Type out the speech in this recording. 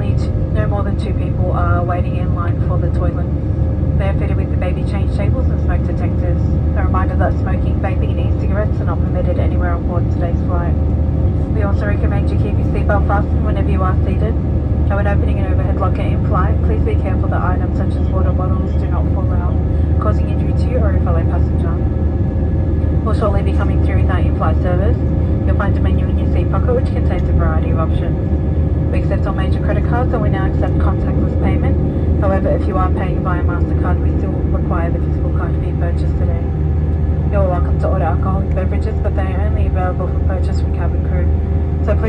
no more than 2 people are waiting in line for the toilet. They are fitted with the baby change tables and smoke detectors. A reminder that smoking, vaping and e-cigarettes are not permitted anywhere on board today's flight. We also recommend you keep your seatbelt fastened whenever you are seated. And when opening an overhead locker in flight, please be careful that items such as water bottles do not fall out, causing injury to you or a fellow passenger. We'll shortly be coming through with our in-flight service. You'll find a menu in your seat pocket which contains a variety of options. We accept all major credit cards and we now accept contactless payment. However, if you are paying via MasterCard, we still require the physical card to be purchased today. You're welcome to order alcoholic beverages, but they are only available for purchase from cabin crew. So please